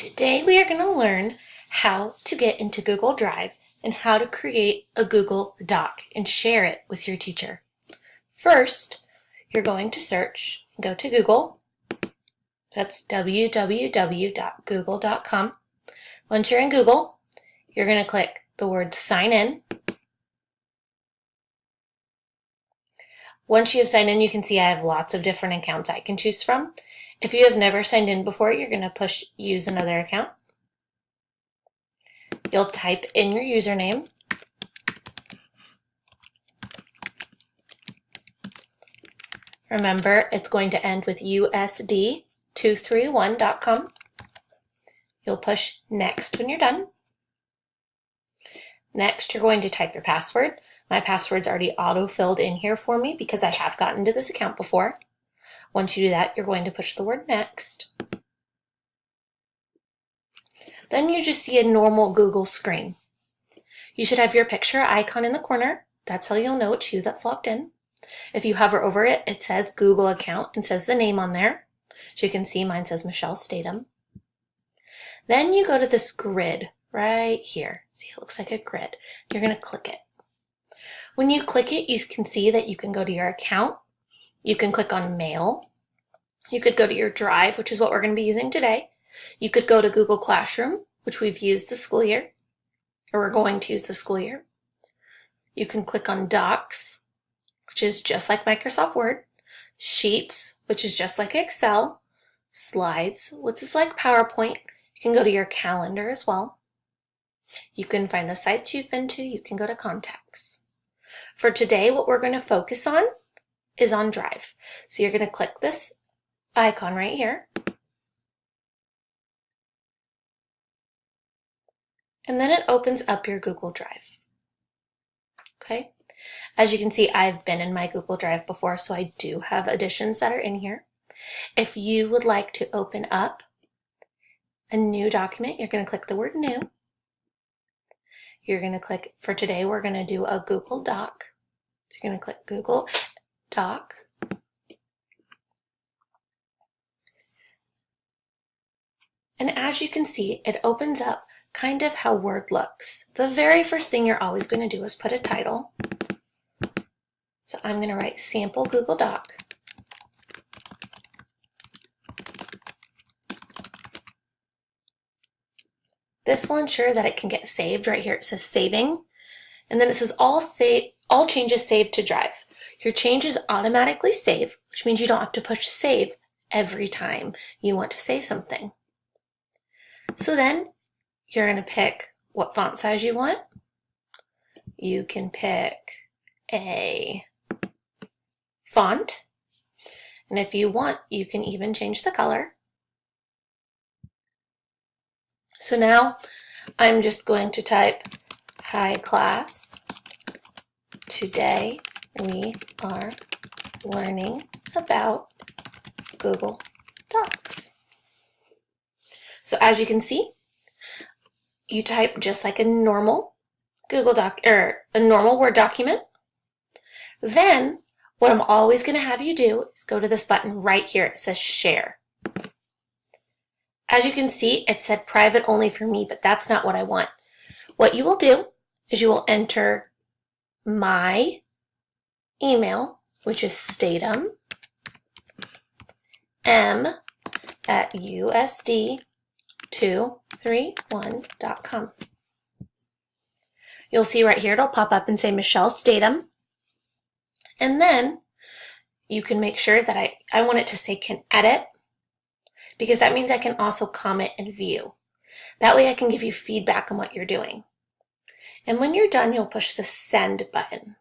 Today we are going to learn how to get into Google Drive and how to create a Google Doc and share it with your teacher. First, you're going to search and go to Google. That's www.google.com. Once you're in Google, you're going to click the word sign in. Once you have signed in, you can see I have lots of different accounts I can choose from. If you have never signed in before, you're going to push use another account. You'll type in your username. Remember, it's going to end with usd231.com. You'll push next when you're done. Next, you're going to type your password. My password's already auto-filled in here for me because I have gotten to this account before. Once you do that, you're going to push the word next. Then you just see a normal Google screen. You should have your picture icon in the corner. That's how you'll know it's you that's logged in. If you hover over it, it says Google account and says the name on there. As you can see, mine says Michelle Statham. Then you go to this grid right here. See, it looks like a grid. You're going to click it. When you click it, you can see that you can go to your account. You can click on Mail. You could go to your Drive, which is what we're going to be using today. You could go to Google Classroom, which we've used this school year, or we're going to use this school year. You can click on Docs, which is just like Microsoft Word. Sheets, which is just like Excel. Slides, which is like PowerPoint. You can go to your calendar as well. You can find the sites you've been to. You can go to Contacts. For today, what we're going to focus on is on Drive. So you're going to click this icon right here. And then it opens up your Google Drive. Okay. As you can see, I've been in my Google Drive before, so I do have additions that are in here. If you would like to open up a new document, you're going to click the word New. You're going to click, for today, we're going to do a Google Doc. So you're going to click Google Doc. And as you can see, it opens up kind of how Word looks. The very first thing you're always going to do is put a title. So I'm going to write Sample Google Doc. This will ensure that it can get saved. Right here it says saving, and then it says all changes saved to Drive. Your changes automatically save, which means you don't have to push save every time you want to save something. So then you're going to pick what font size you want. You can pick a font, and if you want, you can even change the color. So now I'm just going to type, "Hi class, today we are learning about Google Docs." So as you can see, you type just like a normal Google Doc or a normal Word document. Then what I'm always going to have you do is go to this button right here. It says Share. As you can see, it said private only for me, but that's not what I want. What you will do is you will enter my email, which is statham@usd231.com. You'll see right here, it'll pop up and say Michelle Statham. And then you can make sure that I want it to say can edit, because that means I can also comment and view. That way I can give you feedback on what you're doing. And when you're done, you'll push the send button.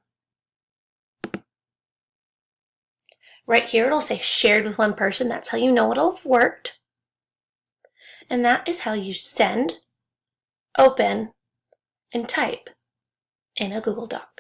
Right here, it'll say shared with one person. That's how you know it'll have worked. And that is how you send, open, and type in a Google Doc.